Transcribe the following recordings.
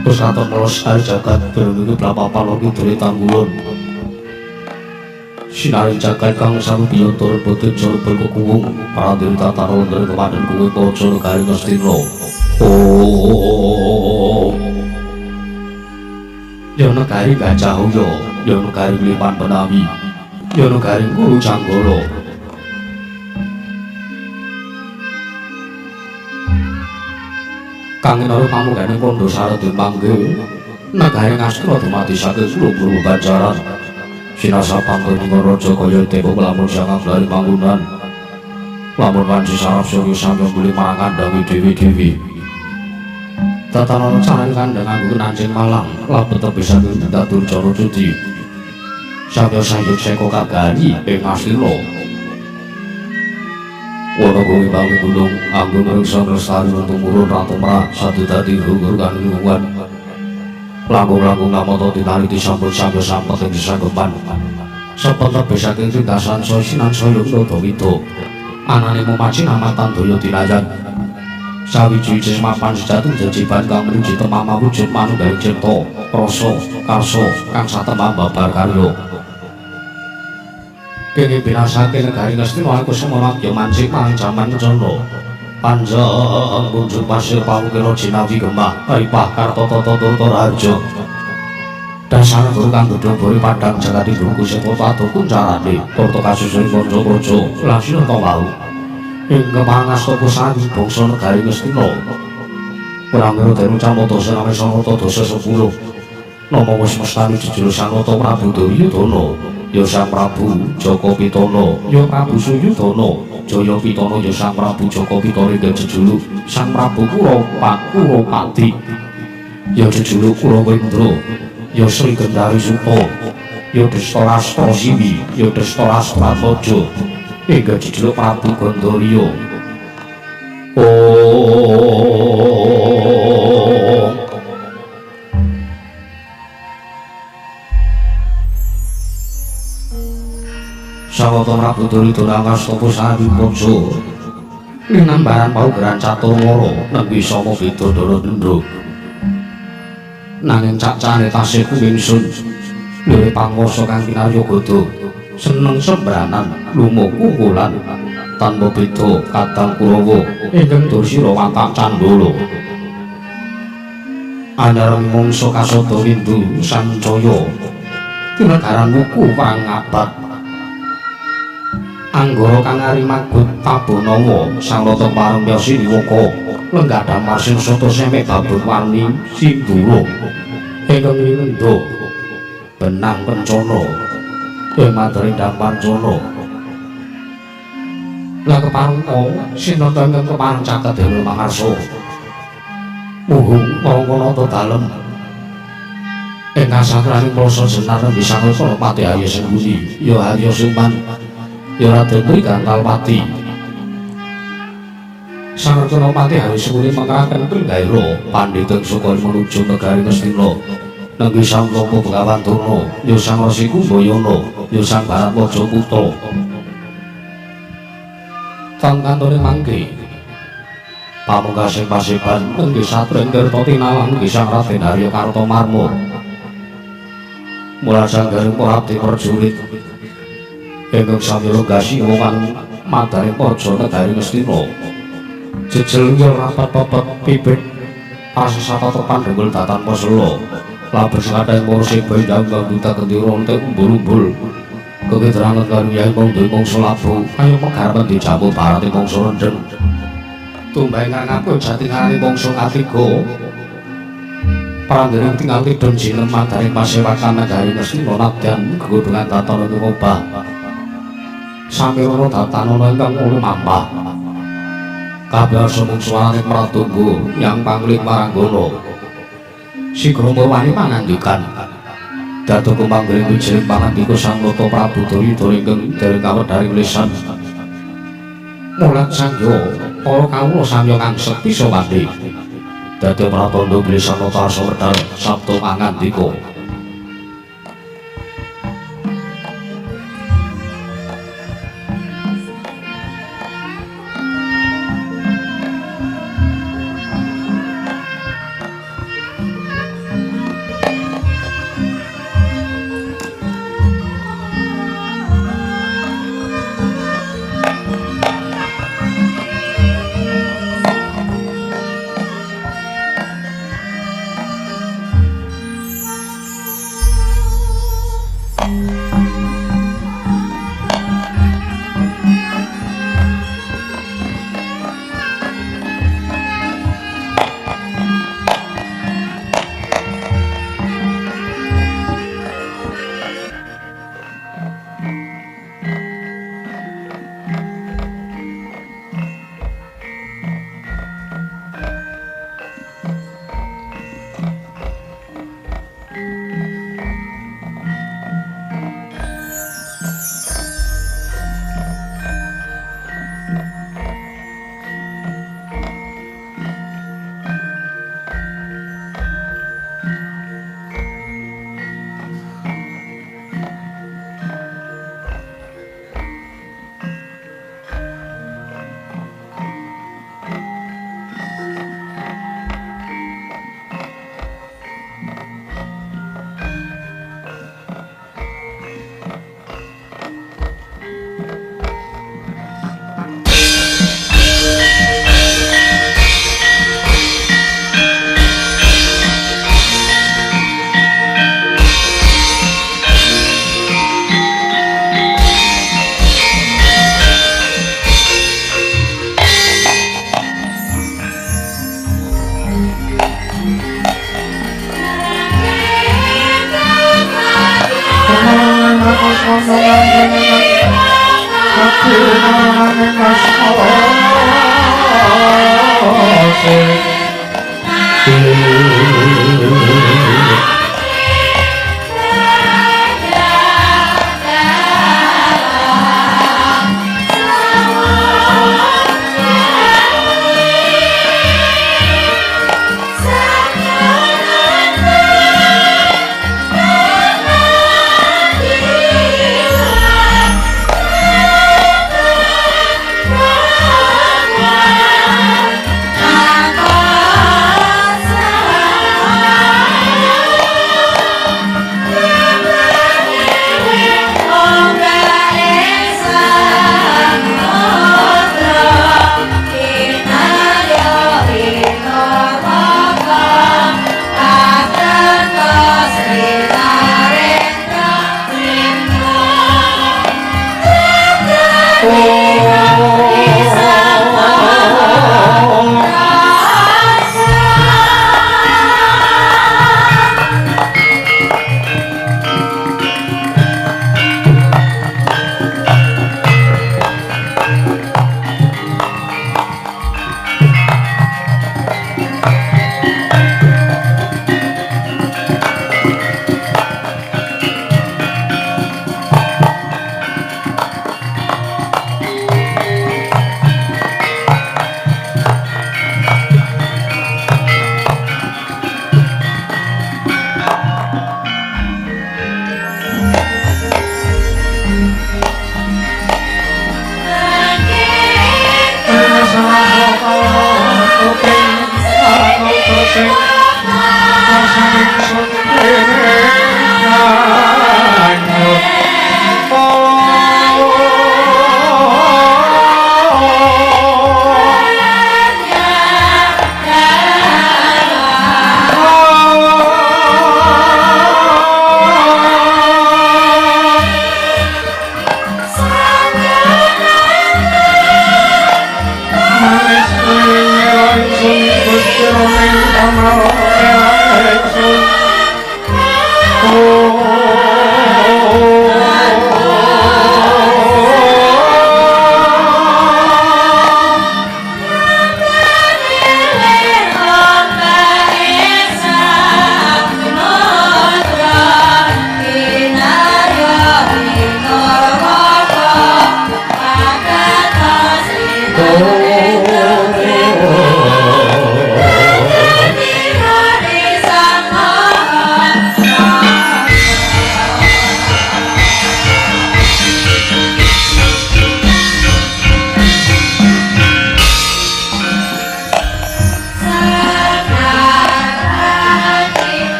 Pusat melestari jagat bernuju berapa palogi dari tanggulun sinari jagat kang sang biyotor betul jor berkukuung para diri tatarol dari kemadan kuwi pocor kari ngestino yono kari gajah huyo yono kari lipan penawi yono kari guru canggolo Kangin ora pamugane kondo sarete mangke negare ngastra dumati saking guru-guru ganjaran sinasa panggon raja kaya tempo lamun sangang dari panggonan lamun panci sarap suri sampe beli marang kandhang dewi-dewi tatanan carane kandhang nganggo nancing malang labet bisa dadur jara cuci sampe sayuk seko kagani ing asilo Wono kuwi bangun gunung anggun reksa lestari untuk murun ratu merak satu dadi gugur kan lingkungan langkung-langkung namoto tinaliti sampun sampe sampet ing sesanggepan sepet lebih saking ringkasan sosinan soyuk nodo wido anane memaci amatan daya dinayan sawiji cis mapan sejatuh jejiban kang menuju temama wujud manunggaling cipta rasa karsa kang satemah babar karya kene binasake negari Ngastina aku semono ya mancing maring jaman Cana panjang kunjung pasir pawukira jinawi gemah ripah kartata turta raja dasar guru kang gedhe bori padang jagati buku sepo patuh kuncarane turta kasusun kanca-kanca lasina ta wau ing kemangas toko sandi bangsa negari Ngastina pramila deru camata sename sanata dosa 10 nama wis mestani jejuluk Sanata Prabu Duryudana ya Sang Prabu Jaka Pitana ya Prabu Suyudana Jaya Pitana ya Sang Prabu Jaka Pitana ing jejuluk Sang Prabu Kuropati ya jejuluk Kurawendra ya Sri Gendari Suta ya Destarastra Siwi ya Destarastra Maja ing jejuluk Prabu Gandharya Sawata Prabu Duryudana ngastapa sami panca linambaran paugeran caturwara nembe sama Bidadara Ndra nanging cacane tasih kuwingsun lire panguwasa kang kinarya gada seneng sembranan lumaku kulan tanpa beda kadang Kurawa ingkang Dursila watak Candala anyareng mangsa kasada windu sancaya tinadaran wuku perang abad Anggara kang arimagut Tabanawa sang rata pareng Yasiniwaka lenggah damar sing soto semek babut warni sindura ingkang nindha benang pencana ing materi damar cana la keparengka sinata ingkang kepareng caket dewa mangarsa muhung mangka dalem ing kasakraning prasa jenar bisa kala pati ayu sing budi ya Arya Suman ya Raden Trigantalpati Sang Ratnapati harus muni mengaraken Trenggalira pandhita saka menuju negari Ngastina Nenggi sang lopo Begawan Turna ya sang Resi Kumbayana ya sang Baratwaja Putra tang kantone mangke pamungkasing pasiban nenggi Satren Tirta Tinawan nenggi sang Raden Harya Kartomarma mula sang garing Prabdi prajurit ingkang samira gasiwa kan madaring praja negari Ngastina jejel ya rapat pepet pipit pasisata tepan denggul datan Pasela labes kadang kursi bendang gangguta kendira entek umbul-umbul kegedrangan karo Yai Monggo mangsa labu ayo megarep dijamu barate mangsa rendeng tumbang ngaku jati ngarani mangsa katiga pranggering tinggal tidun jineman dari pasewakan negari Ngastina nadyan gegodhongan tatana ngobah sampirana datanana ingkang lumampah kabar sumung suarane Pratunggu yang pangling Maranggana Sigrama wani pangandikan datu kumanggring wijining pangandika Sang Nata Prabu Duryudana ingkang dereng kawedharing lisan mulat sangya para kawula samya ngangsek bisa wandi dadi pratandha bilih Sang Nata arsa wedhal sabda pangandika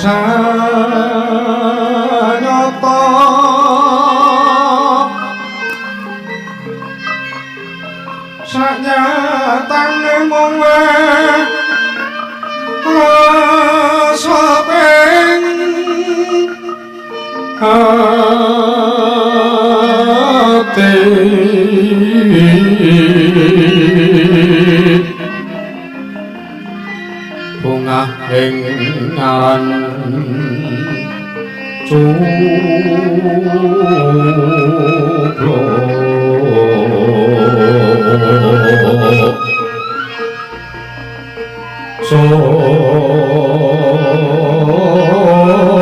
sanyata sanyatane mung rasa ping ati bunga ing ngaran so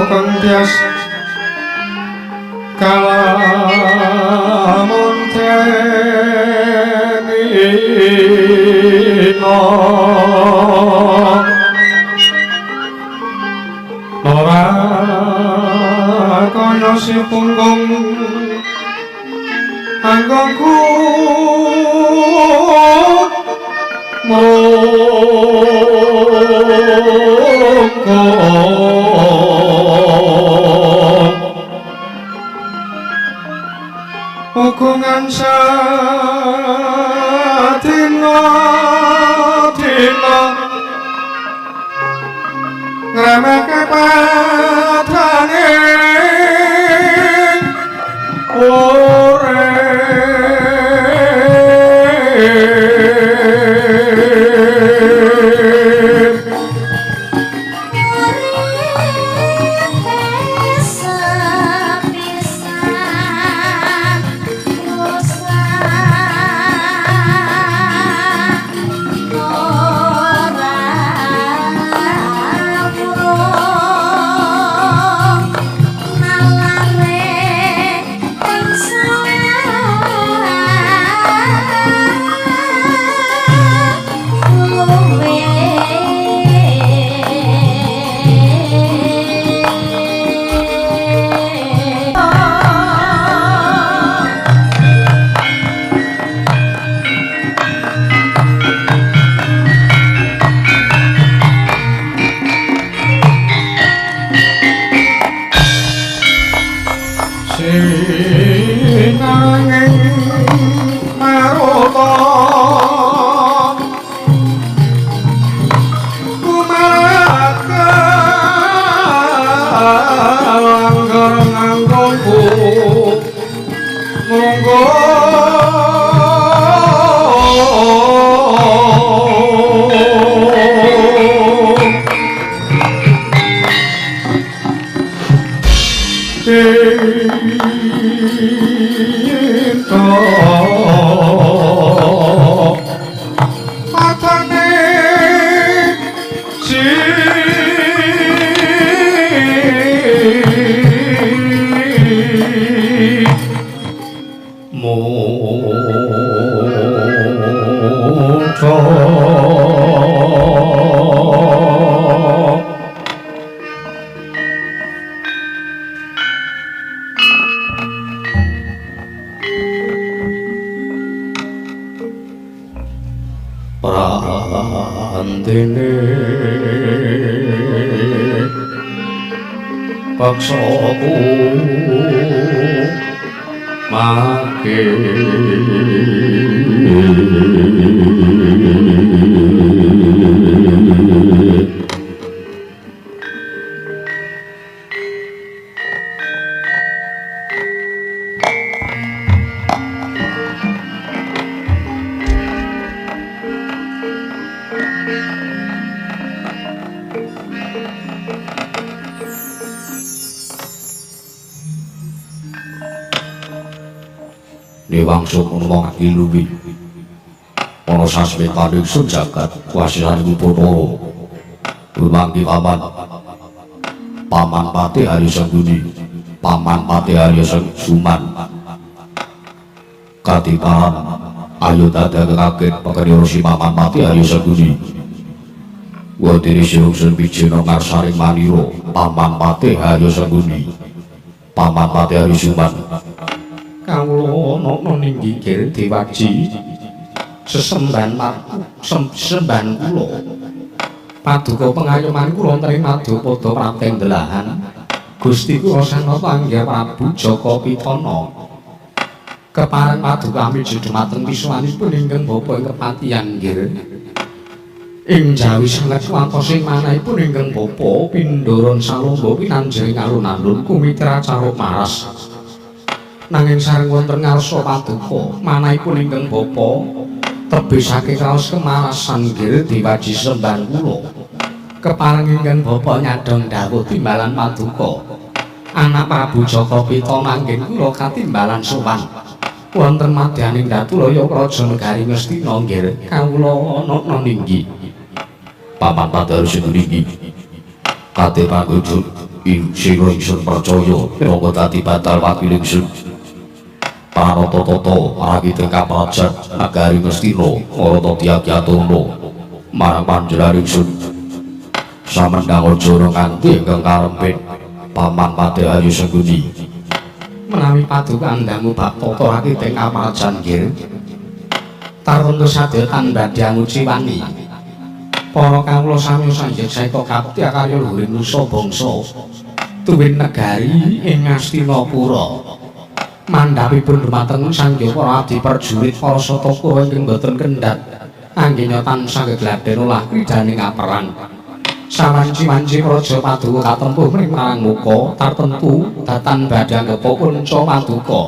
kang tias kalamun tenino ora kono si punggung anggongku hukungan sadina dina ngremeke padrane prantene paksaku make Wangsul ngomong iluwi ana sasmitaning jagat kuasisan Bathara dumanggi paman Pati Arya Sangguni paman Pati Arya Suman katiparan ayo dadekake pakarya si paman Pati Arya Sangguni wadiri sing bijena ngarsaring manira paman Pati Arya Sangguni paman Pati Arya Suman kawula ana ning gigir Dewaji sesemban kula Paduka pengayoman kula wonten ing Madyapada prateng delahan. Gusti kula sang panggih Prabu Jaka Pitana. Kepareng paduka miji dhumateng wiswanipun ingkang bapa ing kepatihan nggih. Ing jawi sanget wantosing manahipun ingkang bapa Pindoron Salomba pinanjing alun-alun kumitra cara maras. Nanging sareng wonten ngarsa paduka manahipun ingkang bapa tebisake kaos kemarasan nggih diwaji sembah kula. Kepareng ingkang bapa nyadong dawuh timbalan paduka. Anak Prabu Jaka Pitana nggih kula katimbalan sowan wonten madyaning Datulaya Praja Negari Ngastina nggih kawula ana ninggi. Paman Padha Sendiri kate panggoda ing sira ingsun percaya monggo dadi batal wakil ingsun. Parata-tata rakite kaprajan Negari Ngastina marata Tyagatana marang panjenengan ingsun. Samendang aja nganti ingkang karempit Paman Padha Ayu Sengguni. Menawi paduka andamu bab tata rakite kaprajan nggih. Taruntu sadaya tan badhe nguci wani. Para kawula sami sanjing saeka kapti karya luhuring nusa bangsa tuwin negari ing Ngastinapura. Mandhapipun dumateng sanggya para abdi perjurit para sataka ingkang boten kendhat anggenya tansah gegladen ulah kridaning kaperang. Sawanci-wanci Praja Paduka katempuh mring marang muka tartemtu datan badhe anggepa kunca paduka.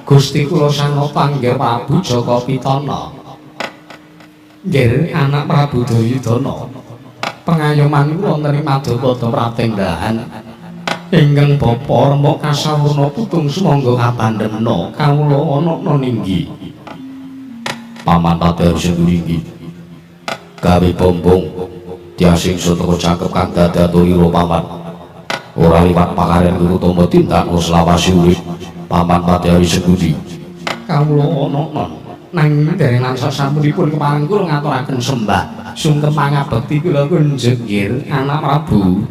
Gusti kula sang panggih Prabu Jaka Pitana. Nggih anak Prabu Dayudana. Pengayoman kula wonten ing Madyapada prateng dahan. Ingkang bapa rembug kasawurna putung sumangga kabandhena kawula ana ninggi. Paman Padha Sendiri gawe bombong tiasing sutaka cakep kang dadadulira paman. Ora liwat pakaren utama tindak selawasi urip Paman Padha Sendiri. Kawula ana nanging derengan sasampunipun kepareng kula ngaturaken sembah sungkem pangabekti kula kunjuk nggih anak Prabu.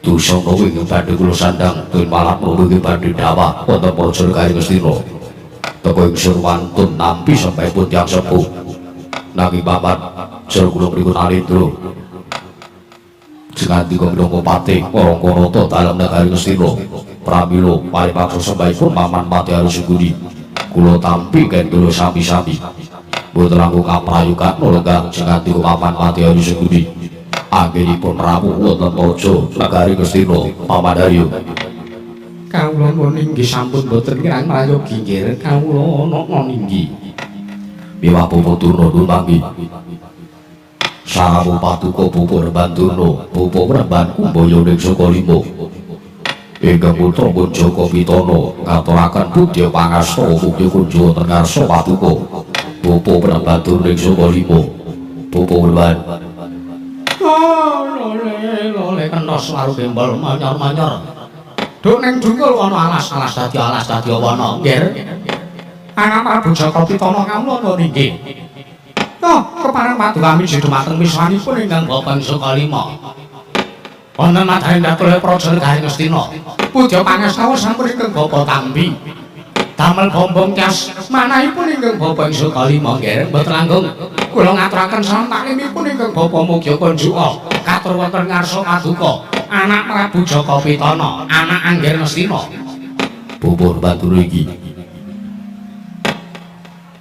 Dusana wing badhe kula sandhang tuwin malah mriki badhe dawah wonten Praja Negari Ngastina. Teka ingsun wantun nampi sampepun tiyang sepuh. Nanging paman jero kula mriku Narendra. Jenganti Kang Pati Rangkanata dalem Negari Ngastina. Pramila paripaksa sembahipun Paman Padha Sendiri. Kula tampi kendula sami-sami. Boten langkung kaprayukan lenggah jenganti Paman Padha Sendiri. Anggenipun rawuh wonten Praja Negari Ngastina Paman Haryo. Kawula nuwun inggih sampun boten kirang prayogi nggih kawula ana ninggi. Miwah Bapa Durna nuwun manggi. Sahabu Paduka Bapa Rembandurna Bapa Remban Kumbaya ning Sukalima. Ingkang putra pun Jaka Pitana ngaturaken budya pangasta mugi kunjuk wonten ngarsa Paduka Bapa Rembandur ning Sukalima. Bapa Remban. Lole kentos karo gembol manyor-manyor. Duk ning dungkul ana alas-alas dadi wana. Nggih. Anak Prabu Jaka Pitana kawula ana nggih. Kepareng paduka miji dhumateng wiswanipun ingkang bapa Sukalima. Wonten madhaning Datulaya Praja Negari Ngastina. Budya pangastawa sampun ingkang bapa tampi. Damel bombong tias manahipun ingkang bapa Sukalima nggih. Mboten langkung kula ngaturaken salam taklimipun ingkang bapa Mugya Kunjuka katur wonten ngarsa paduka. Anak Prabu Jaka Pitana, anak Angger Ngastina. Bapa Batur iki.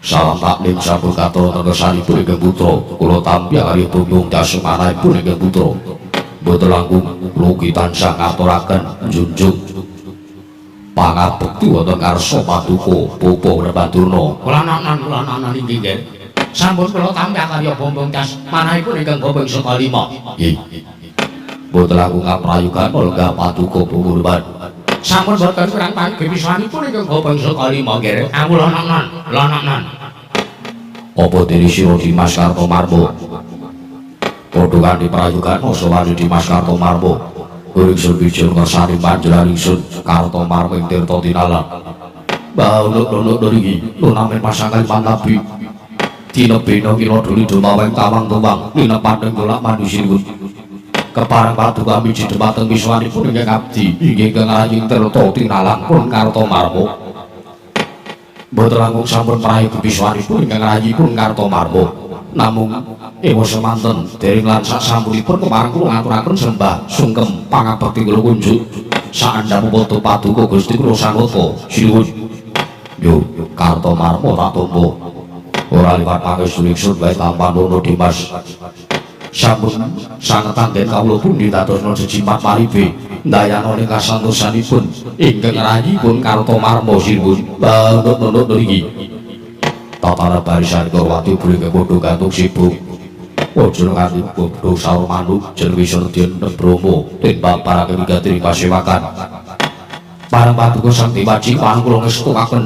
Salam taklim sampun katur wonten kersanipun ingkang putra. Kula tampi karya bombong tias manahipun ingkang putra. Mboten langkung mugi tansah ngaturaken junjung pangabekti wonten ngarsa paduka Bapa Rembandurna. Kula ana nggih nggih. Sampun kula tampi karya bombong tias manahipun ingkang bapa Sukalima. Nggih. Mboten langkung kaprayukan lenggah paduka Bapa Remban. Sampun boten kurang panggih wiswanipun ingkang bapa Sukalima nggih. Kawula lanan. Apa dene sira Dimas Kartomarmo? Padha kanthi prayugan sawani Dimas Kartomarmo. Ingsun bijil ngersani panjenengan ingsun Kartomarmo ing tirta tinalang. Bauluk-uluk niki nunamen pasangan pantabi. Dinebena kira duli dumaweng tawang tuwang linepaning golak manusinipun. Kepareng paduka miji dhumateng wiswanipun ingkang abdi inggih kengaying tirta tinalang pun Kartomarmo. Mboten langkung sampun prayogi wiswanipun ingkang rayipun Kartomarmo. namung ewa semanten dereng lan sasampunipun kemareng kula ngaturaken sembah sungkem pangabekti kula kunjuk saandhapun poto paduka Gusti kula sanata sinuwun yo Kartomarma tak tampa ora liwat pangestu ingsun wae tanpa nono Dimas sampun sangetan den kawula pundi dadosna jejimah paribe ndayana ing kasantosanipun ingkang rayipun Kartomarma sinuwun nunut niki tatara barisan Korwati bring padha gantung sibuk aja nganti bodho saur manuk jeneng Wiserdyan Bromo tembak parake wigatri pasewakan parang paduka Sang Dewaji parang kula ngestukaken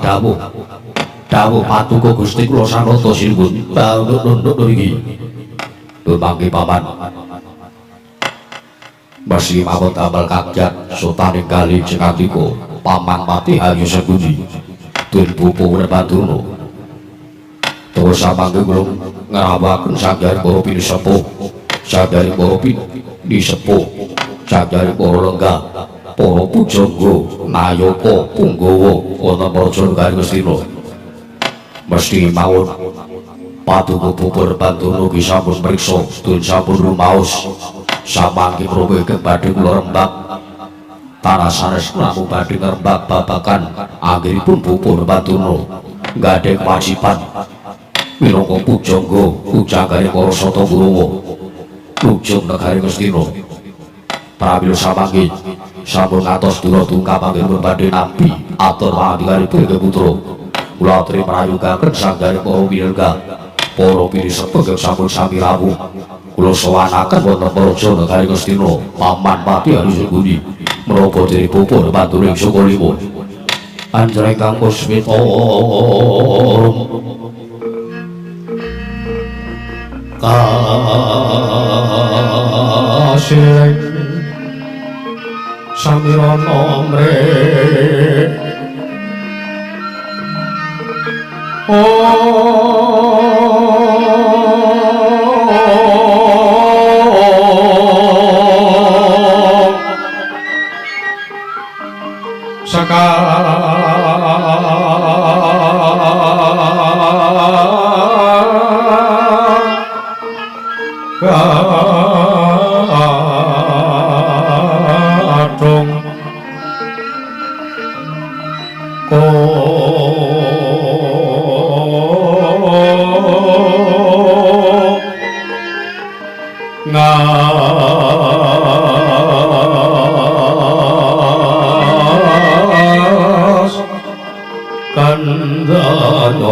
dawuh paduka Gusti kula sanata sinuwun nunut niki mangke paman masih mawon tambal kagyat sutaning kali cekatiko paman pati ayu segundi tun pupu Werbadono terus samangke kula ngrawakaken sanggari para pinisepuh sanggari para pinisepuh sanggari para lenggah para pujangga nayaka punggawa wonten praja negari Ngastina mesti mawon paduka pupu Werbadono ki sampun mriksa tun sampun rumaos samangke propo ingkang badhe kula rembak tanah sanes namung badhe ngrembak babagan anggenipun pupu Werbadono nggadahi kewajiban minangka pujanggane para sata Kurawa nujung negari Ngastina pramila samangke sampun ngatos dura tungkap anggenipun badhe nampi atur pangandikanipun Inggih putra kula aturi prayogaken sanggare para winarga para pinisepuh ingkang sampun sami rawuh kula sowanaken wonten praja negari Ngastina paman pati ayu segundi menapa diri pupu Werbadono ing sukalipun anjreng kang puspita kasih samirana mrih kadung ngas kandhana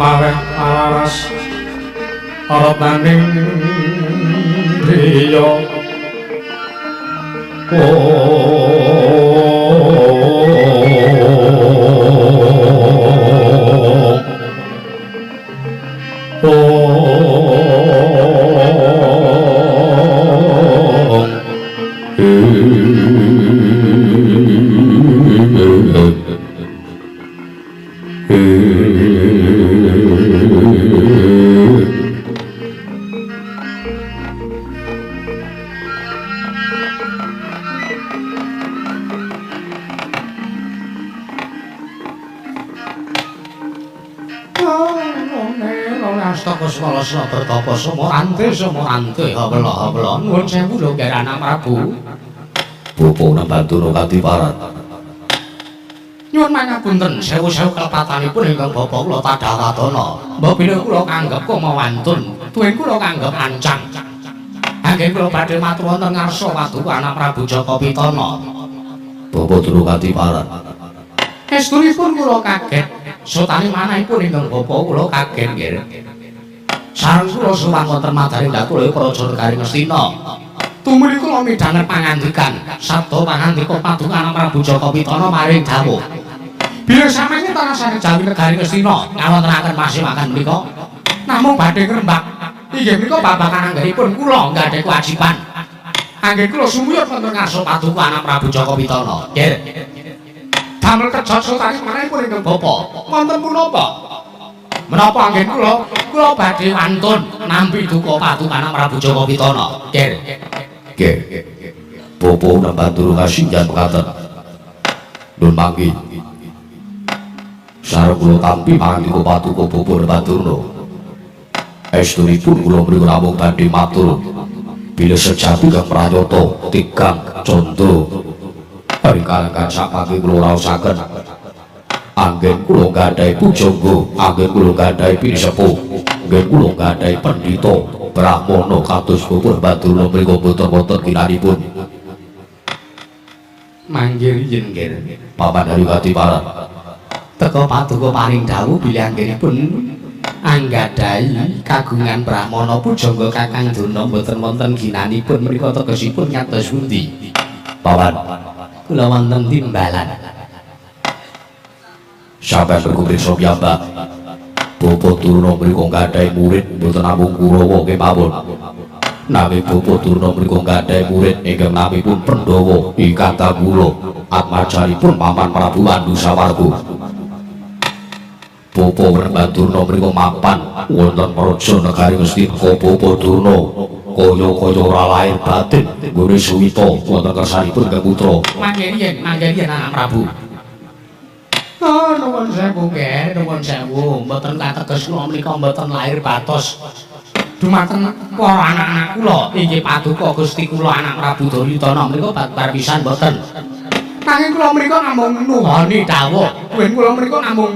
mareh aras arep nanding riya bertapa sumurante habla nuwun sewu lho Garana Prabu Pupu Werbadono kadiparan nyuwun mangapunten sewu-sewu kelepatanipun ingkang bapa kula Tadhawadana mbok bilih kula kanggep kumawantun tuwin kula kanggep ancang anggen kula badhe matur wonten ngarsa paduka Anak Prabu Jaka Pitana Bapa Duru kadiparan estunipun kula kaget sutani manahipun ingkang bapa kula kaget nggih sareng kula suwang wonten madharing Datul Praja Negari Ngastina. Tumuli kula midhanget pangandikan sabda pangandika paduka Anak Prabu Jaka Pitana maring dawuh. Bilih samangke tanah saking Jawi Negari Ngastina ngawontenaken pasewakan menika namung badhe ngrembak. Inggih menika babagan anggenipun kula nggadahi kewajiban. Anggen kula sumuyut wonten ngarsa paduka Anak Prabu Jaka Pitana. Nggih. Damel kerja sutani manahipun ingkang bapa. Wonten punapa? Menapa anggen kula badhe wantun nampi duka patukan Prabu Jaka Pitana. Nggih. Nggih. Popo nembantu kasinjan mekaten. Nun mangki. Sareng kula tampi pangandika patuko Popo Nembanturna. Estunipun kula mriku namung badhe matur bila sejati kang prayata tigang condro hari kalenggan sapake kula raosaken anggen kula gadhahi pujangga anggen kula gadhahi pinisepuh anggen kula gadhahi pendhita brahmana kados Bapak Baturna mriku boten wonten kinanipun manggih yen nggih papan hari katiparan teka paduka paring dawuh bilih anggenipun anggadhahi kagungan brahmana pujangga Kakang Durna mboten wonten ginanipun menika tegesipun ngatos pundi pawan kula wonten timbalan sampeyan berkumpul piyambak Bapak Durna menika gadhahi murid mboten namung Kurawa kemawon nanging Bapak Durna menika gadhahi murid ingkang namipun Pandhawa ingkang kagula atmajanipun Paman Prabu Wandusawarga Popo Nembanturna mriku mapan wonten praja negari Ngastina Popo Durna kaya-kaya ora lahir batin nggone suwita wonten kersanipun Kang Putra. Manggen yen anak Prabu. Oh nuwun sewu nggih, nuwun sewu. Mboten kateges kula menika mboten lahir batos. Dumateng para anak-anak kula inggih paduka Gusti kula anak Prabu Duryudana menika babar pisan mboten. Nanging kula menika namung nuhoni dawuh. Yen kula menika namung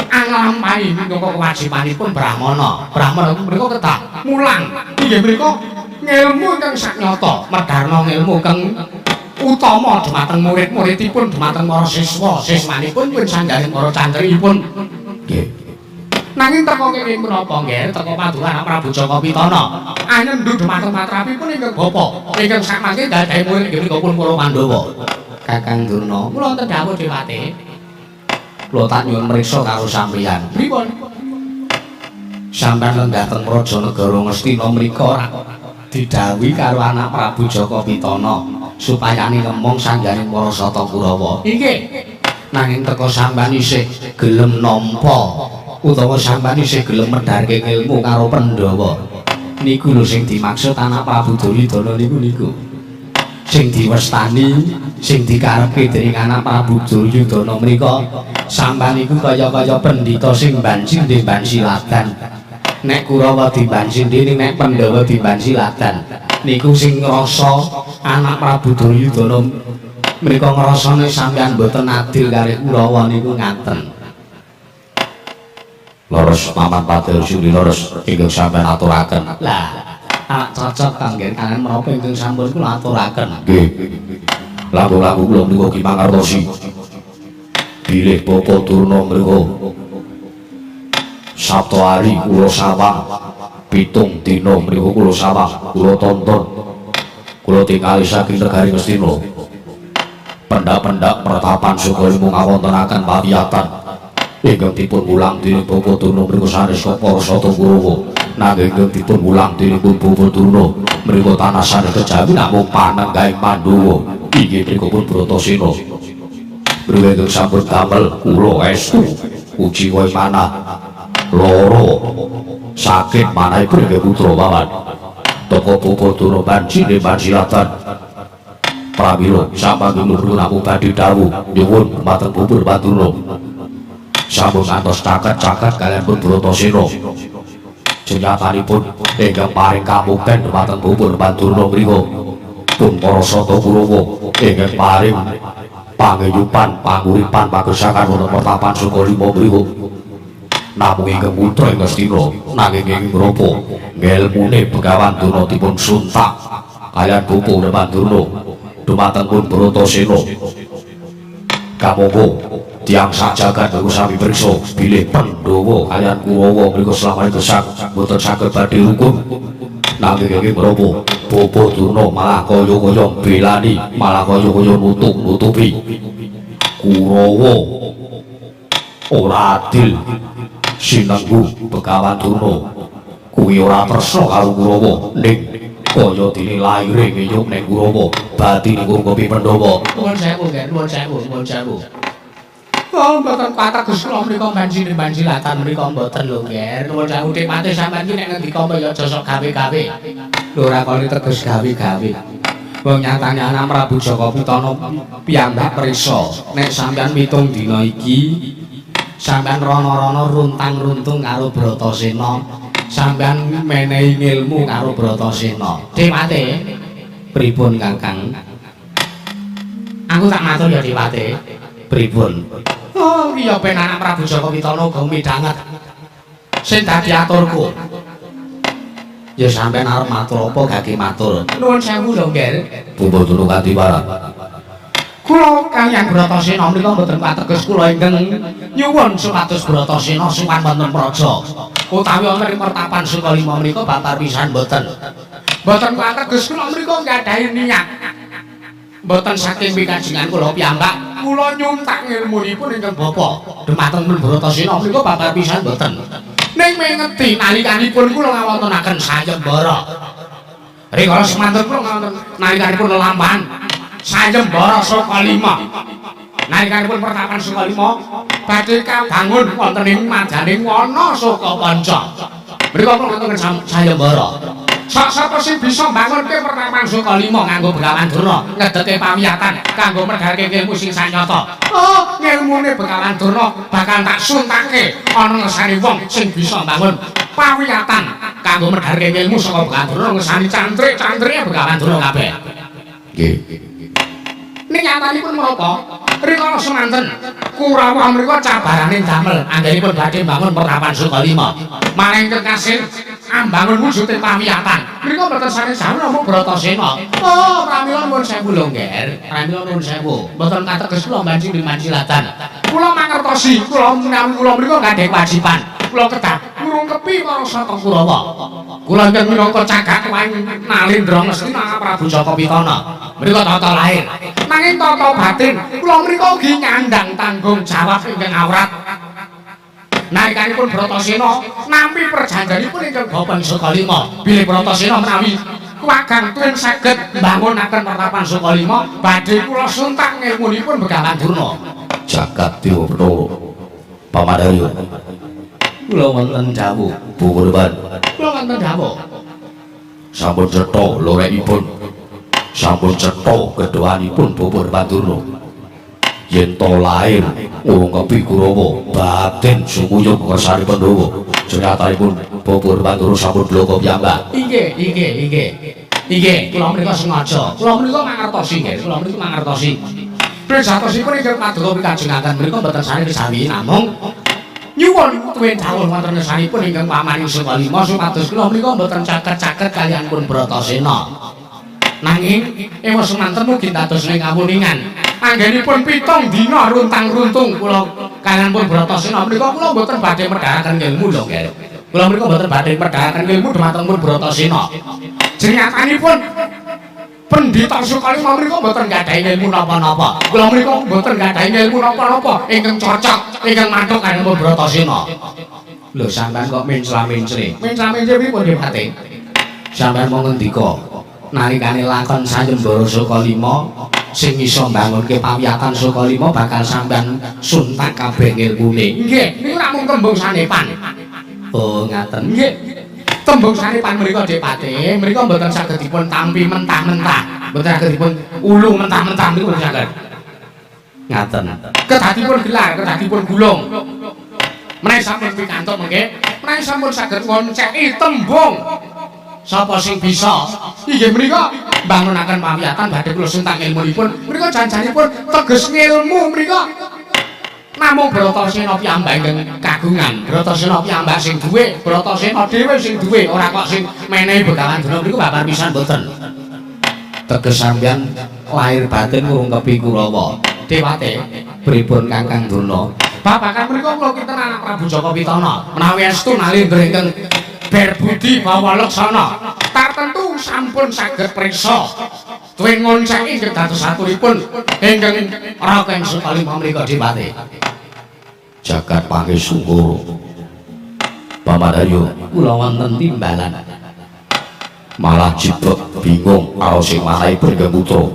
anglampahi minangka kewajibanipun brahmana. Brahmana mriku kedah mulang inggih mriku ngilmu ingkang saknyata, medharna ngilmu kang utama dhumateng murid-muridipun, dhumateng para siswa, siswanipun pun sanggaring para cantripun. Nggih. Nanging teka kene menapa nggih, teka paduka Prabu Jaka Pitana. Anyendhu dhumateng patrapipun ingkang bapa, ingkang sakmangke gadhahi murid inggih menika pun para Pandhawa. Kakang Durna, kula wonten dawuh Dewate. Kula tak nyuwun mriksa karo sampeyan. Pripun? Sampeyan lenggah teng Rajanegara Ngastina mriku didhawuhi karo anak Prabu Jaka Pitana supaya ngomong sanggaring para sata Kurawa. Inggih. Nanging teka sampeyan isih gelem nampa utawa sampeyan isih gelem medharke ilmu karo Pandhawa. Niku lho sing dimaksud anak Prabu Duryudana niku. Sing diwestani, sing dikarepke dening anak Prabu Duryudana menika sampeyan iku kaya-kaya pendhita sing banci ndemban siladan. Nek Kurawa dimban sindene, nek Pandhawa dimban siladan. Niku sing ngrasa anak Prabu Duryudana menika ngrasane sampeyan mboten adil kalih Kurawa niku ngaten. Leres Paman Patil Suri leres ingkang sampeyan aturaken. Lah cocok kangge kalian menapa ingkang sampun kula aturaken. Nggih. Lagu-lagu kula menika Ki Mangartosi. Bilih Bapak Durna mriku Sabtu hari kula sawang 7 dina mriku kula sawang kula tonton kula tingali saking negari Ngastina pendak-pendak pertapan Sukalimo ngawontenaken pawiyatan ingkang dipun ulang dening Bapak Durna mriku sanes para sata Kurawa nanging ingkang dipun ulang dening Bapak Durna mriku tanasane kejawi namung panenggahing Pandhawa inggih mriku pun Bratasena. Mriku sampun damel kula estu uji wae manah loro sakit manahipun inggih putra wawan toko Bapak Durna banjine banjilatan pramila sampun nuwun namung badhe dawuh nyuwun dumateng Bapak Baturna sampun ngantos caket-caket kaliyan pun Bratasena jenyatanipun ingkang paring kamukten dumateng Bapak Baturna mriku pun para sata Kurawa ingkang paring pangayuban panguripan pagesangan wonten pertapan Sukalimo mriku namung ingkang putra ing Ngastina nanging ing ngrapa ngelmune Begawan Durna dipun suntak kaliyan Bapak Baturna dumateng pun Bratasena kamangka tiyang sajagat niku sami priksa bilih Pandhawa kaliyan Kurawa mriku slamet gesang boten saged badhe rukun nanging ing ngrapa Bapak Durna malah kaya-kaya belani malah kaya-kaya nutup-nutupi Kurawa ora adil sinenggu Begawan Durna kuwi ora tresna karo Kurawa ning kaya dene laire ngiyup ning Kurawa batine ngungkupi Pandhawa. Nuwun sewu nggih, nuwun sewu. Oh, mboten kateges kula menika banjilatan menika mboten lho, Nger. Nuwun sewu Dipati sampeyan ki nek ngendika ya aja sok gawe-gawe. Lho ora kali teges gawe-gawe. Wong nyatane Anak Prabu Jaka Pitana piyambak priksa nek sampeyan pitung dina iki sampeyan rono-rono runtang-runtung karo Bratasena. Sampeyan menehi ilmu karo Bratasena. Dipati, pripun Kakang? Aku tak matur ya Dipati. Pripun? Oh, iya ben Anak Prabu Jaka Pitana uga midhanget. Sing dadi aturku. Ya sampeyan arep matur apa gage matur? Nuwun sewu lho, Nger. Putra Turu Kadiwaran. Kula kaliyan Bratasena menika mboten kateges kula ingkang nyuwun supados Bratasena sowan wonten praja. Utawi wonten pertapan Sukalima menika babar pisan mboten. Mboten kateges kula menika nggadahi niat. Mboten saking wikajengan kula piyambak, kula nyuntak ilmunipun ingkang Bapa. Dumateng Bratasena menika babar pisan mboten. Ning mengeti nalikanipun kula ngawontenaken sayembara. Rikala semanten kula ngawonten nalikanipun lelampahan sayembara Sukalima. Nalikanipun pertapan Sukalima badhe kabangun wonten ing majaning wana Sukapanca. Mriko kula ngawontenaken sayembara. Sapa sing bisa mbangunke pertapan Sukalima nganggo Begawan Durna ngedete pawiyatan kanggo medharke ilmu sing sanyata. Oh, ilmune Begawan Durna bakal tak suntake ana ngersani wong sing bisa mbangun pawiyatan kanggo medharke ilmu saka Begawan Durna ngersani cantrik-cantrike Begawan Durna kabeh. Nggih. Ning nyatanipun menapa? Rikala semanten Kurawa mriku cabarane damel anggenipun badhe mbangun pertapan Sukalima. Maring kekasil ambangun wujude pawiyatan. Mriku mboten sanes jauh namung Bratasena. Oh, pramila nuwun sewu lho, Nger. Pramila nuwun sewu. Mboten kateges kula manjilatan. Kula mangertosi, kula menawi kula mriku nggih kewajiban. Kula kedah ngrungkepi para saka Kurawa. Kula ingkang minangka cagak wayang Nalendra Ngesti Anak Prabu Jaka Pitana. Mriku tata lahir. Nanging tata batin, kula mriku ugi nyandang tanggung jawab ingkang awrat. Nalikanipun Bratasena nampi perjanjianipun ingkang Bapak Sukalima bilih Bratasena menawi kuwagang tuwin saged mbangunaken pertapan Sukalima badhe kula suntak ngilmunipun Begawan Durna. Jagat Dewa Bathara Pamandarya. Kula wonten dawuh Bukurban. Kula wonten dawuh. Sampun cetha lorekipun. Sampun cetha kedhawanipun Bukurban Durna. Yen to lahir ngungkepi Kurawa batin sumuyung kersane Pandhawa jenyatanipun Bukurban Durna sampun bloko piyambak. Inggih, kula menika sengaja. Kula menika mangertosi nggih, kula menika mangertosi. Presatosipun ingkang paduka pikajengaken menika mboten sami sami namung nyuwun tuwin dawuh wonten ngersanipun ingkang pamaning Sukalima supados kula menika mboten caket-caket kaliyan pun Bratasena. Nanging ewa semanten mugi dados ing kawuningan. Anggenipun 7 dina runtang-runtung kula kaliyan pun Bratasena menika kula mboten badhe medharaken ilmu lho, Nggih. Kula menika mboten badhe medharaken ilmu dhumateng pun Bratasena. Jenyatanipun Pendhita Sukalima menika mboten gadhahi ilmu napa-napa. Kula menika mboten gadhahi ilmu napa-napa ingkang cocok ingkang mantuk kaliyan pun Bratasena. Lho sampean kok mencla-mencre. Mencla-mencre pripun Dipati? Sampean mau ngendika nalikane lakon sayembara Sukalima sing iso mbangunke pawiyatan Sukalima bakal sampean suntak kabeh ilmune. Nggih, niku namung tembung sanepan. Oh, ngaten. Nggih. Tembung sanepan mriku Dipati, mriku mboten saged dipun tampi mentah-mentah. Mboten saged dipun ulu mentah-mentah niku mboten saged. Ngaten. Kedah dipun gelar, kedah dipun gulung. Menawi sampun pikantuk mengke, menawi sampun saged ngonceki tembung sapa sing bisa inggih menika mbangunaken pawiyatan badhe kula suntak ilmunipun menika janjanipun teges ngilmu menika namung Bratasena piyambak ingkang kagungan Bratasena piyambak sing duwe Bratasena dhewe sing duwe ora kok sing menehi Begawan Durna niku babar pisan mboten teges sampeyan lahir batin ngungkepi Kurawa Dewate pripun Kakang Durna babakan menika kula kinten Anak Prabu Jaka Pitana menawi estu Nalendra ingkang berbudi bawalaksana tartentu sampun saged priksa tuwin ngonceki ingkang dados aturipun ingkang Raden Sukalima menika Dipati. Jagat Pangestu Pamandarya kula wonten timbalan malah jebak bingung karo sing manahi Bergamutra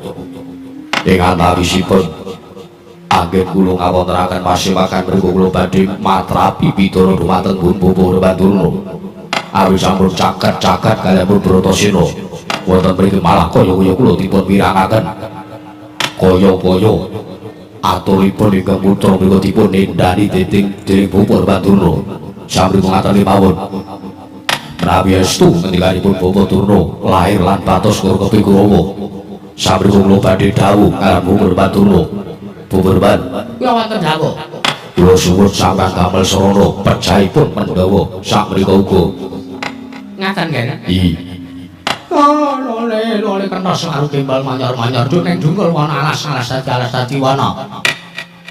ing antawisipun Anggen kula ngawontenaken pasewakan mriku kula badhe matrapi pitara dumateng Bumbu Bandurna. Awit sampun caket-caket kaliyan Bratasena. Wonten mriki malah kaya-kaya kula dipun mirangaken. Kaya-kaya aturipun ingkang putra menika dipun nindani dening Bumbu Bandurna. Sampun ngateni mawon. Menawi estu ngendikanipun Bumbu Durna lahir lan patos Gurkapi Kurawa. Sampun kula badhe dawuh kaliyan Bumbu Bandurna. Buburban, kula wonten dawuh. Kula suwun sampeyan damel sarana percayaipun Pandhawa sak mriku uga. Ngaten nggih. Lole kentos karo gembal manyar-manyar ning dungkul wana alas-alas dadi wana.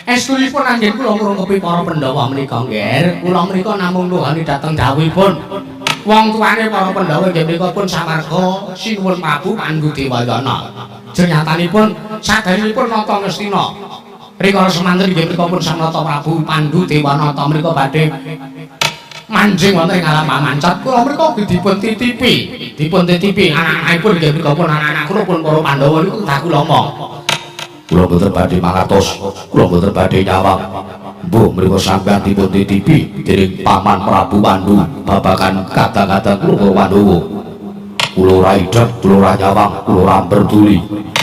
Estunipun anggen kula ngrungkepi para Pandhawa menika nggih. Kula menika namung nuhani dhateng dawuhipun. Wong tuane para Pandhawa nggih menika pun samarga sinuwun Prabu Pandhu Dewayana. Jenyatanipun sadayanipun nata Ngastina. Rikala semanten inggih menika pun Sang Nata Prabu Pandhu Dewanata menika badhe manjing wonten ing alam Pamancat. Kula menika dipun titipi anak-anakipun inggih menika pun anak-anak kula pun para Pandhawa niku tak kula omong. Kula boten badhe mangertos, kula boten badhe nyawang. Mbuh menika sampeyan dipun titipi dening Paman Prabu Pandhu babagan kata-kata kula para Pandhawa. Kula ora idep, kula ora nyawang, kula ora peduli.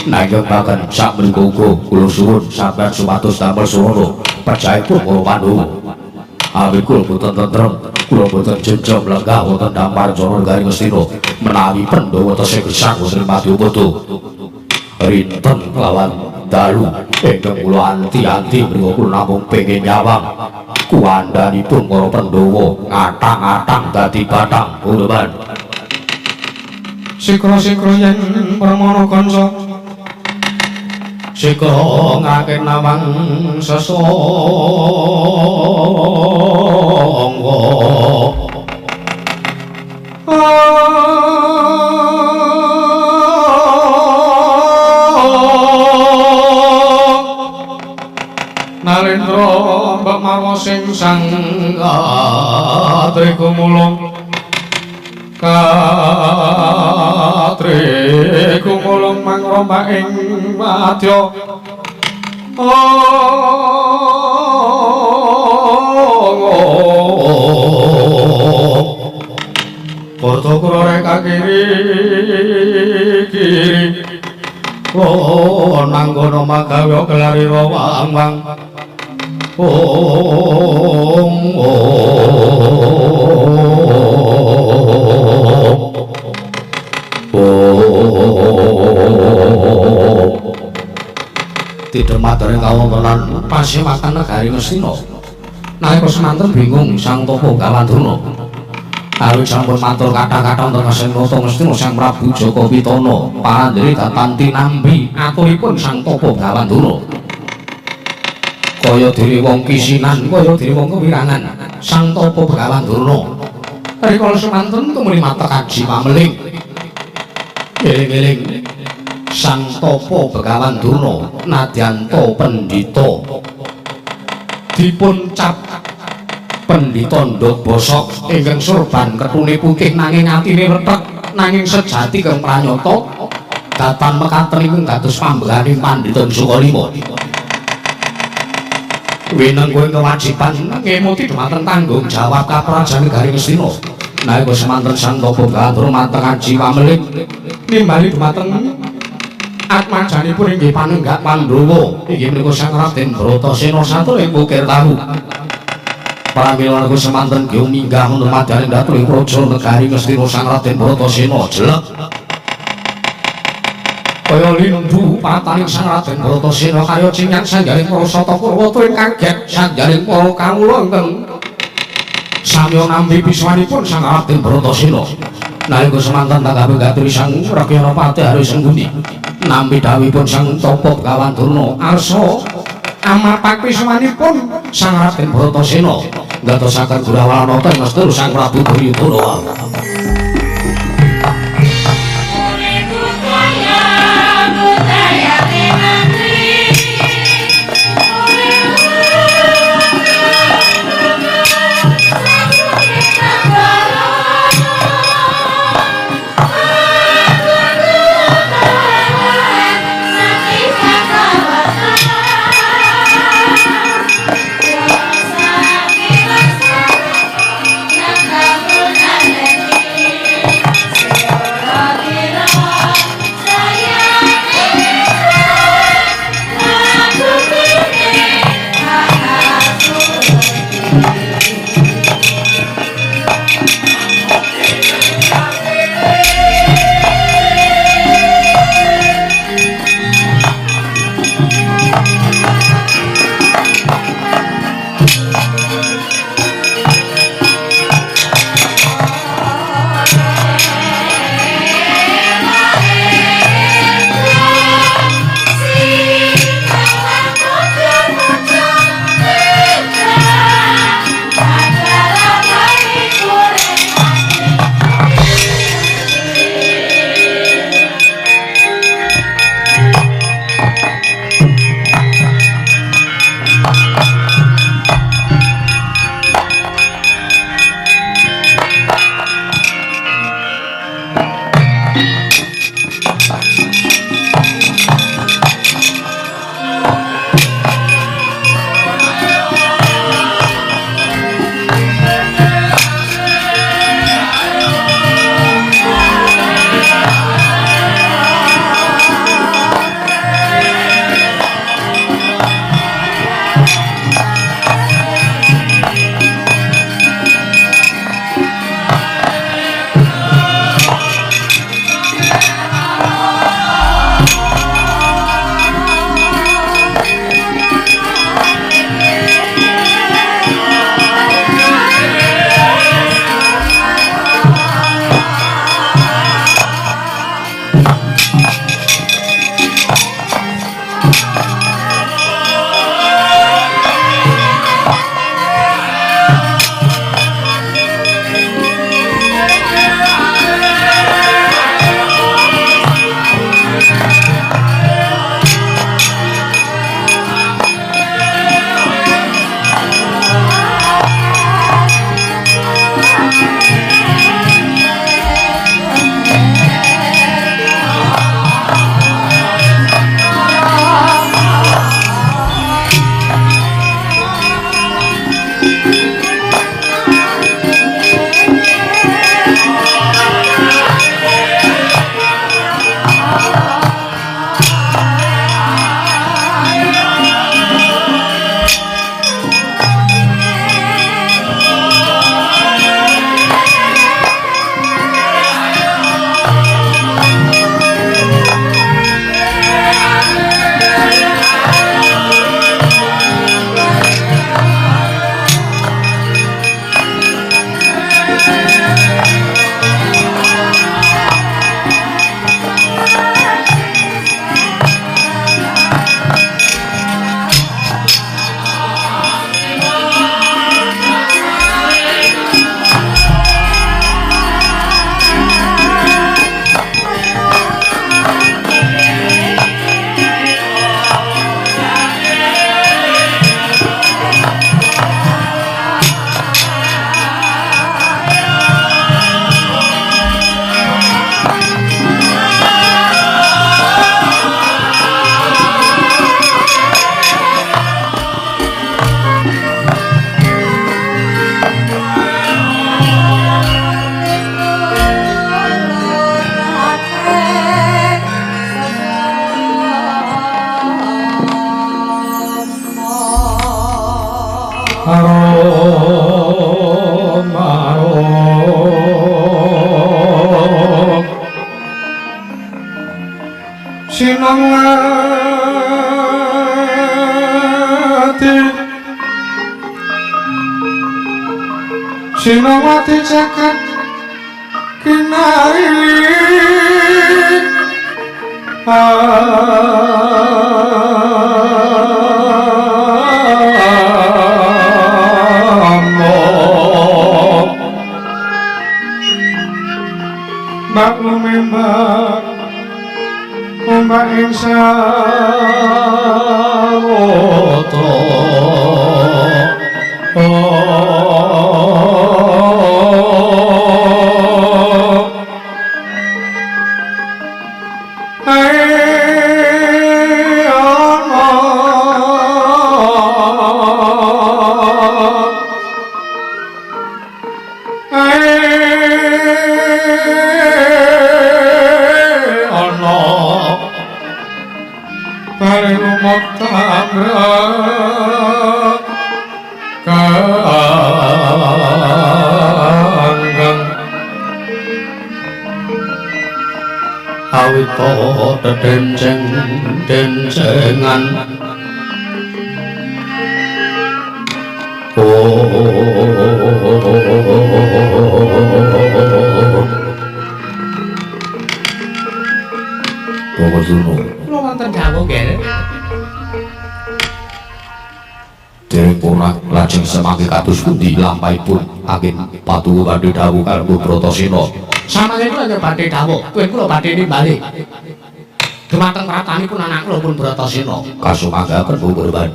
Nanging bahkan sak menika uga kula suwun sampeyan supados damel sarana percayaipun para Pandhawa. Awit kula boten tentrem, kula boten jenjang lenggah wonten dampar Jana Garing Ngastina menawi Pandhawa tasih gesang wonten Madyapada. Rinten lawan dalu ingkang kula anti-anti menika kula namung pengin nyawang kuwandanipun para Pandhawa ngatang-atang dadi bathang kurban. Sikra-sikra yen pramana kanca sikra ngaken nawang sesangga Narendra mbak marwa sing sanggatri kumulung katri kumulung mangroma ing madya Porto kurore kakiri kiri nanggono magawe kelari rawang tidak materi kawontenan pasewakan negari Ngastina. Nalika semanten bingung Sang Tapa Gawandurna. Awit sampun matur kathah-kathah wonten Sang Nata Ngastina Sang Prabu Jaka Pitana pandiri datanti nambi aturipun Sang Tapa Gawandurna. Kaya dene wong kisinan, kaya dene wong kewirangan Sang Tapa Gawandurna. Rikala semanten tumuli matek kaji pameling. Eling-eling Sang Tapa Gawandurna nadyanta pendhita dipun cap pendhita ndobosok ingkang surban ketune putih nanging atine retek nanging sejati kang pranyata datan mekatenipun dados pambelaning pandhita Sukalima. Winengkuing kewajiban ngemuti dhumateng tanggung jawab kaprajan Garing Ngastina. Nalika semanten Sang Tapa Gawandurna matek kaji pameling nimbali dhumateng atmajanipun inggih Panenggak Pandhawa inggih menika Sang Raden Bratasena satur ing Bukir Tahu. Pramila niku semanten nggih minggah wonten madyaning daturing praja negari Ngastina Sang Raden Bratasena jelek. Kaya lindu pataning Sang Raden Bratasena kaya cinyan sanggaring Prasata Purwata ing kaget sanggaring para kawula ingkang samya nampi biswanipun Sang Raden Bratasena. Nalika semanten tanggaping gaturi Sang Rakyana Pati Haris Sengguni nampi dawuhipun Sang Tapa Gawandurna arsa amarpak piswanipun Sang Raden Bratasena ngatosaken Gurawalana ing Ngastina Sang Prabu Duryudana. pati jagat kinari maklumi mbak ombak ing samudra awit padha dencengan Bapak Juno kula wonten dawuh nggih dereng ponak lajeng semangke kados pundi lampahipun angin patuhu kanthi dawuh kalbu Bratasena samangke kula badhe dawuh kowe kula badhe nimbali dumateng pratanipun anak kula pun Bratasena kasumanggaken Bu Purban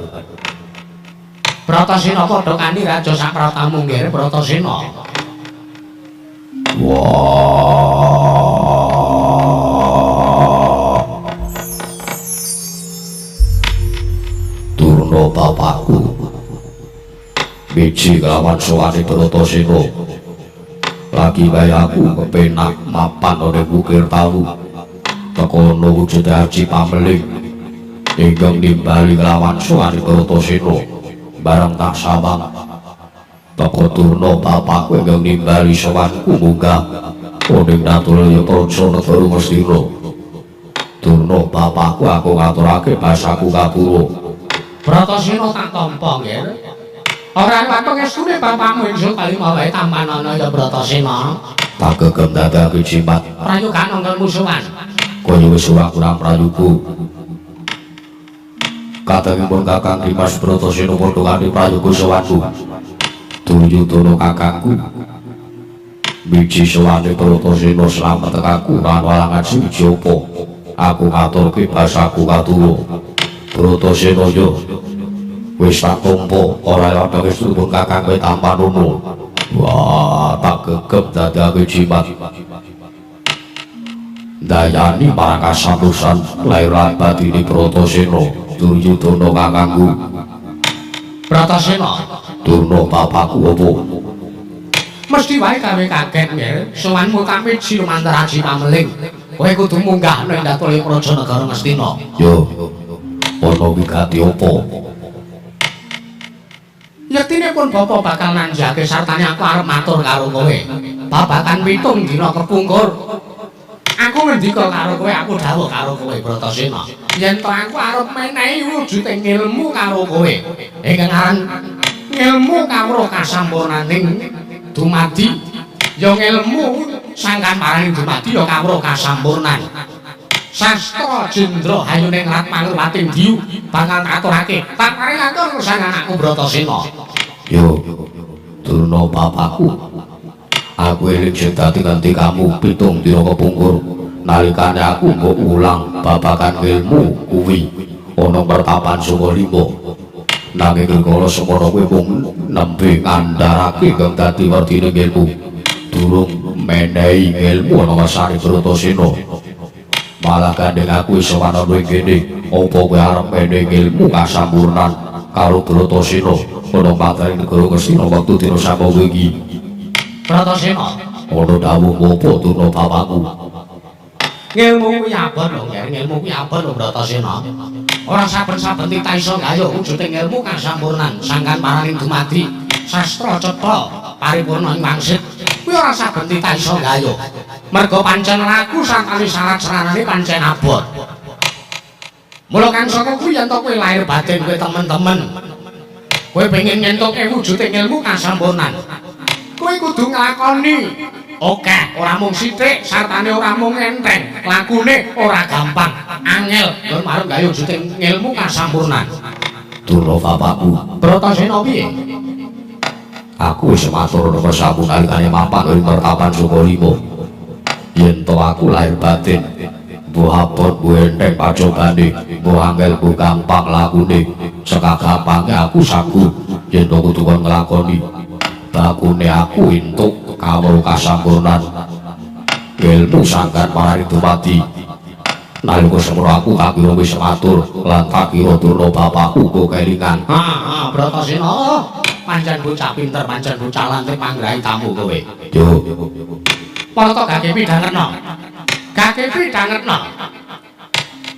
Bratasena padha kanthi raja sak pratamu nggih Bratasena Turno bapakku biji kelawan sowane Bratasena lagi kaya aku kepenak mapan oleh bukir tahu tekono wujud haji pameling ingkang nimbali kelawan sowane Bratasena barang tak sawang teko turno bapakku ingkang nimbali sowanku munggah oning Natulaya Praja Negara Ngastina turno bapakku aku ngaturake basaku kapura Bratasena tak tampa nggih ora patung estune bapakmu ingsun kalima wae tampanana ya Bratasena tak gegem dadake jimat prayogan nanggal musuhan kaya wis ora kurang prayoga katengipun Kakang Dimas Bratasena padha kanthi prayoga sowanku Duryudana kakangku biji sowane Bratasena slamet aku lan walangan siji apa aku ngaturke basaku katura Bratasena yo wis tak tampa ora ana wistupun kakang kowe tampanana wah tak gegem dadake jimat dayani para kasantosan lairan batine Bratasena Duryudana kakangku Bratasena Durna bapakku apa mesti wae gawe kaget nggih sowanmu kami lumantar haji pameling kowe kudu munggah ning Natulaya Praja Negara Ngastina yo ana wigati apa yaktinipun Bapak bakal nanjake sartane aku arep matur karo kowe babagan 7 dina kepungkur aku ngendika karo kowe aku dawuh karo kowe Bratasena yen to aku arep menehi wujuding ilmu karo kowe ingkang aran ilmu kawruh kasampurnaning dumadi ya ilmu sangkan marani dumadi ya kawruh kasampurnan sastra jendra hayuning rat pangliwating diyu bakal ngaturake tak paring atur sang anakku Bratasena yo Durna bapakku aku eling sing dadi ganti kamu 7 dina kepungkur nalikane aku mbok ulang babagan ilmu kuwi ana pertapan Sukalima nanging kala semana kowe mung nembe ngandharake kang dadi werdine ilmu durung menehi ilmu ana wasane Bratasena malah gandeng aku iso ana kowe kene apa kowe arep menehi ilmu kasampurnan karo Bratasena ana materi negara Ngastina wektu dina samangga iki Bratasena ana dawuh apa Durna bapakku ngilmu kuwi abot lho ngilmu kuwi abot lho Bratasena ora saben-saben titah iso gayuh wujuding ilmu kasampurnan sangkan paraning dumadi sastra cetha paripurna ing wangsit kuwi ora saben titah iso gayuh merga pancen laku sakali syarat-syaratane pancen abot mula kang saka kuwi yen to kowe lahir batin kowe temen-temen kowe pengen ngentuke wujuding ilmu kasampurnan kowe kudu nglakoni. Oke, ora mung sithik, sartane ora mung enteng, lakune ora gampang, angel, nggon marang gayuh juting ngilmu kasampurnan. Durna bapakku, Bratasena piye? aku wis matur nuwun sampun nalikane mapan ing mertapan Sukalima. Yen to aku lahir batin, mbuh abot mbuh enteng pacobane, mbuh angel mbuh gampang lakune, sekagampangke aku sagu yen to kudu kon nglakoni. Bakune aku entuk kawruh kasampurnan. Ilmu sangkan marani dumadi. Nalika semana aku kakira wis matur lan kakira Durna bapakku uga kelingan. Bratasena, pancen bocah pinter, pancen bocah lantik panggrahi tamu kowe. Yo, Parta gage pidhangetna. Gage pidhangetna.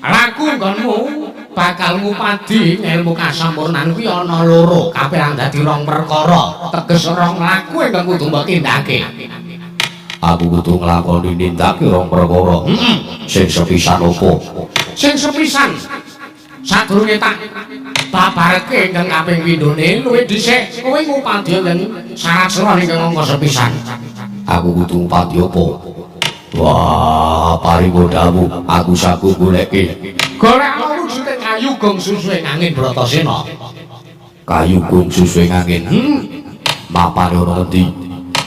Laku nggonmu bakal ngupadi ilmu kasampurnan kuwi ana loro, kapérang dadi rong perkara. Teges rong laku ingkang kudu mbok tindake. aku kudu nglakoni nindake rong perkara. Sing sepisan opo? Sing sepisan sadurunge tak babarke ingkang kaping pindhone luwih dhisik kowe ngupadi ing syarat-syarat ingkang angka sepisan. Aku kudu ngupadi opo? Wah, paringodamu aku sagu goleki. Golek ana wujuding kayu gong susuhe angin Bratasena. Kayu gong susuhe angin. Mapane ana endi?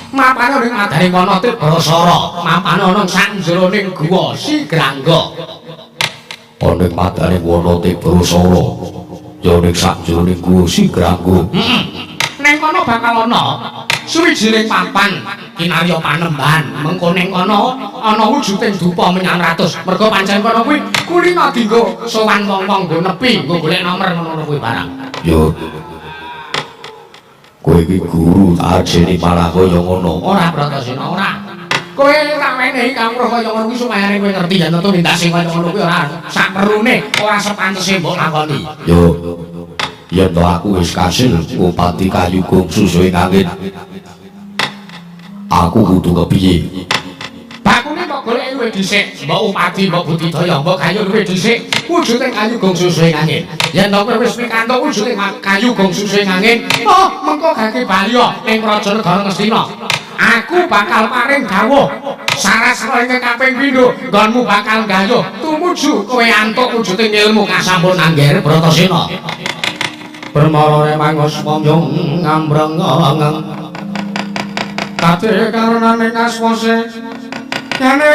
Mapane ning madaring ana Tibrasara, mapane ana sanjeroning guwa Sigrangga. Ana ing madaring wana Tibrasara. Ya ning sanjeroning guwa Sigrangga. Ning kono bakal ana suwijining papan kinarya panembahan. Mengko ning kono ana wujuding dupa menyang ratus. Mergo pancen kono kuwi kulina dienggo sowan wong-wong nggo nepi, nggo golek nomer ngono kuwi barang. Yo. Kowe iki guru ajene malah kaya ngono. Ora Bratasena ora. Kowe tak menehi kawruh kaya ngono kuwi supaya kowe ngerti yen tentu nindak sing kaya ngono kuwi ora sak perune, ora sepantese mbok lakoni. Yo. Yen to aku wis kasil ngupati kayu gong susuhe angin. Aku kudu kepiye? Bakune kok golek luwih dhisik, mbok upadi, mbok budidaya, mbok kayu luwih dhisik, wujuding kayu gong susuhe angin. Yen to kowe wis pikantuk wujuding kayu gong susuhe angin, oh mengko gake baliya ning Praja Negara Ngastina. Aku bakal paring dawuh sarasra ing kaping pindho, nggonmu bakal gayuh tumuju kowe antuk wujuding ilmu kasampurnan Nger Bratasena. Permarane mangos pomyong ngambreng-ngambreng Kate karenane kaswase kene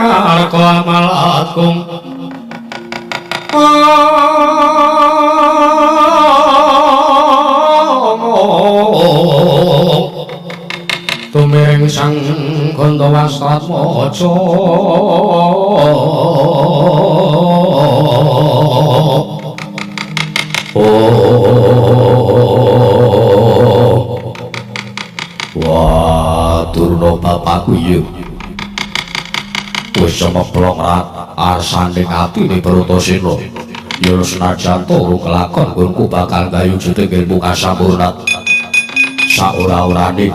marko amal agung tumiring sang Gandawastratmaja Wah, Durna bapakku iya. Wis cemeplok arsaning atine Bratasena. Ya senajan to kelakon nggonku bakal gayu juting ilmu kasampurnan. Saora-orane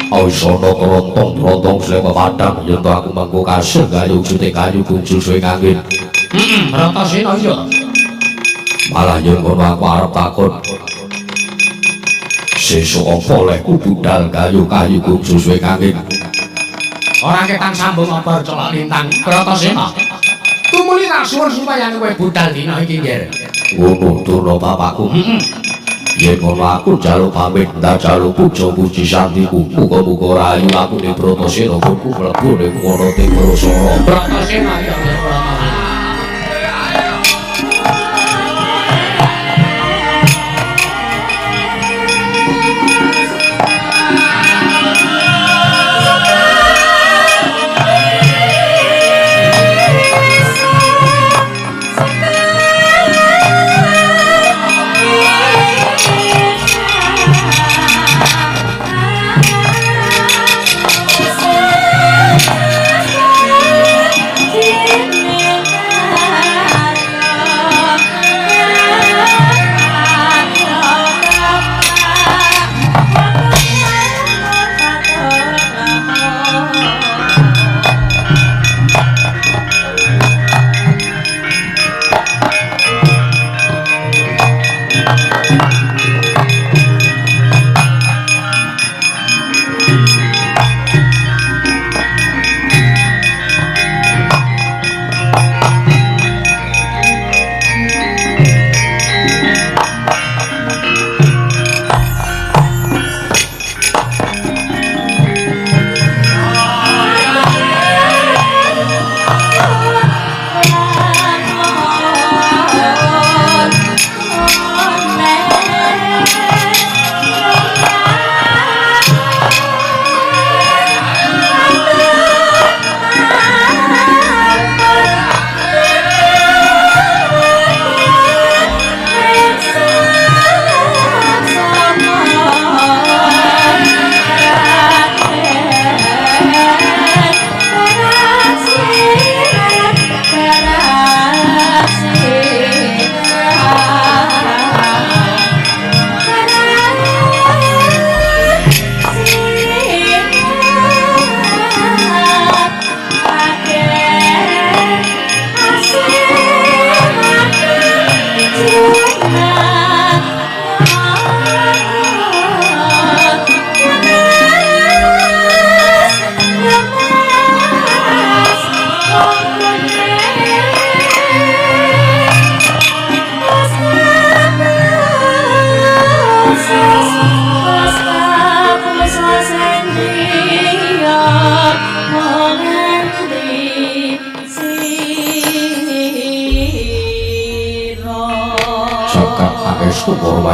Awisana trontong slema padang yen to aku mangko kasil gayu juting kayu kunjul suwe angin. Bratasena iya. Malah yen ngono aku arep takon. Sesuk apa lekku budal kayu-kayu gong susuhe angin. Ora ketang sambung apa celok lintang Bratasena. Tumuli tak suwun supaya kowe budal dina iki Nger. Ngono Durna bapakku. Yen ngono aku njaluk pamit ndak njaluk puja puji santiku. Muga-muga rayu aku ning Bratasena gonku mlebu ning wana Tibrasara. Bratasena ya Bratasena.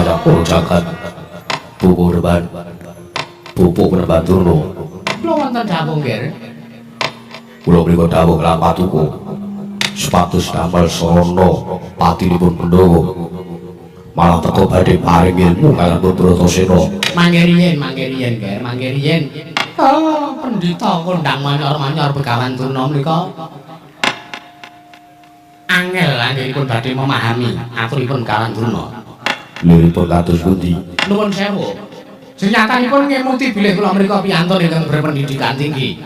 wayah para jagat pupuk reban pupuk reban Durna Kula wonten dawuh nggih. kula mriku dawuh lan patuku supados damel sarana patinipun Pandhawa malah teko badhe paring ilmu kaliyan Bratasena Mangke riyen nggih, mangke riyen. Oh, pendhita kondang manyor-manyor Begawan Durna menika angel anggenipun badhe memahami aturipun Begawan Durna. liripun kados pundi Nuwun sewu. Senyatanipun ngemuti bilih kula mriku piyantun ingkang berpendidikan tinggi.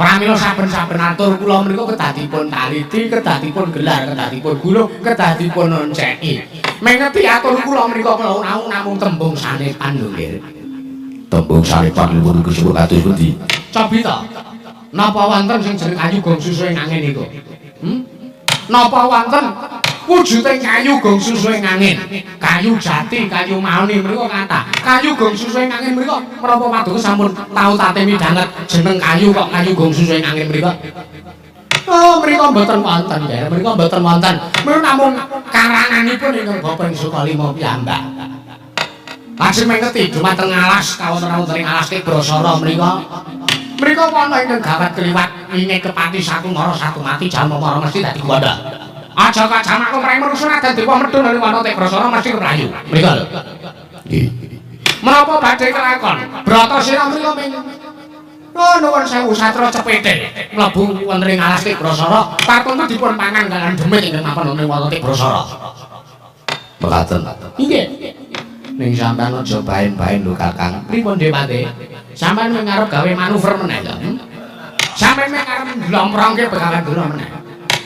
Pramila saben-saben atur kula mriku kedadipun taliti, kedadipun gelar, kedadipun gulung, kedadipun onceki. Mengeti atur kula mriku namung tembung sanepan lho nggih. tembung saripan ilmu disebut kados pundi Cabita. Napa wonten sing jeneng kayu gong susu ing angin niku? Napa wonten wujuding kayu gong susu ing angin? Kayu jati, kayu mauni mriku kathah. Kayu gong susu ing angin mriku menapa paduka sampun tau tate midhanget jeneng kayu kok kayu gong susu ing angin mriku? Oh, mriku mboten wonten, nggih. Mriku mboten wonten. Menawi namung karanganipun ingkang Bapa Sukalima piyambak. Lajeng mengeti dumateng alas kawonten-wonten ing alas Brasara mriku. Mriku ana ingkang gawat kliwat wingi kepati satu mara satu mati jalma mara mesti dadi gondha. Aja kajamak mreng menusun dadi wong medhun ning wana Brasara mesti mlayu. Mriku lho. nggih Menapa badhe kelakon? Bratasena mriku ming Oh, nuwun sewu satra cepete mlebu wonten ing alas Brasara, tartemtu dipun pangan kaliyan demit ingkang mapan ing wana Brasara. mekaten Inggih. Ning sampean aja baen-baen lho Kakang. Pripun Dewate? Sampean mung arep gawe manuver meneh lho. Sampean mung arep ndlomprongke Begawan Durna meneh.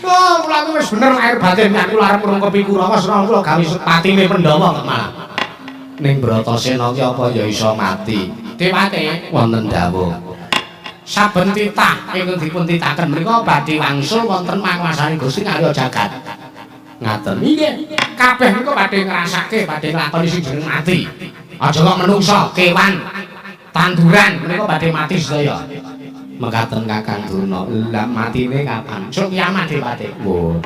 Oh, kula wis bener lahir batin nek kula arep ngrungkepi Kurawa Sena kula gawe patine Pandhawa kok malah. Ning Bratasena ki apa ya iso mati. Dewate wonten dawuh. Saben titah ingkang dipun titaken menika badhe wangsul wonten manguasani Gusti Karya Jagat. Ngaten nggih. Kabeh menika badhe ngrasake, badhe nglakoni sing jeneng mati. Aja kok menungsa, kewan, tanduran menika badhe mati sedaya. Mekaten Kakang Durna. Lah matine kapan? Sok kiamat Dewate. Wo.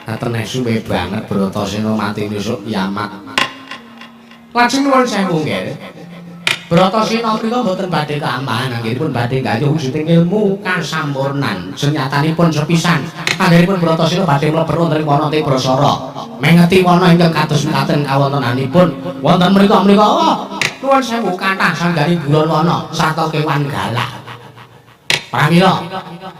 Ngaten suwe banget Bratasena matine sok kiamat. Lajeng nuwun sewu nggih. Bratasena menika boten badhe kampahan anggenipun badhe gayuh wujuding ilmu kasampurnan. Senyatanipun sepisan anggenipun Bratasena badhe mlebu wonten ing wana Brasara. Mengeti wana ingkang kados mekaten kawontenanipun wonten mriku nuwun sewu kathah sanggaring bulan wana sarta kewan galak. Pramila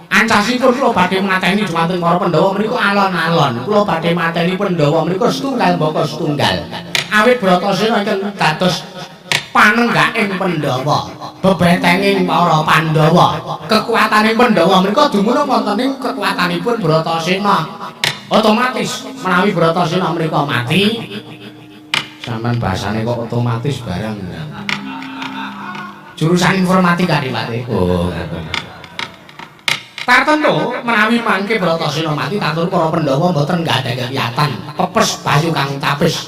ancasipun kula badhe mateni dumateng para Pandhawa mriku alon-alon. Kula badhe mateni Pandhawa mriku setunggal baka setunggal. Awit Bratasena ingkang dados panenggaking Pandhawa, bebetenging para Pandhawa. Kekuataning Pandhawa menika dumunung wonten ing kekuatanipun Bratasena. Otomatis menawi Bratasena menika mati, sampean bahasane kok otomatis barang. Jurusan informatika Dewate. Oh, ngoten. Tartentu menawi mangke Bratasena mati tatur para Pandhawa mboten gadhah kekiyatan pepes bayu kang tapis.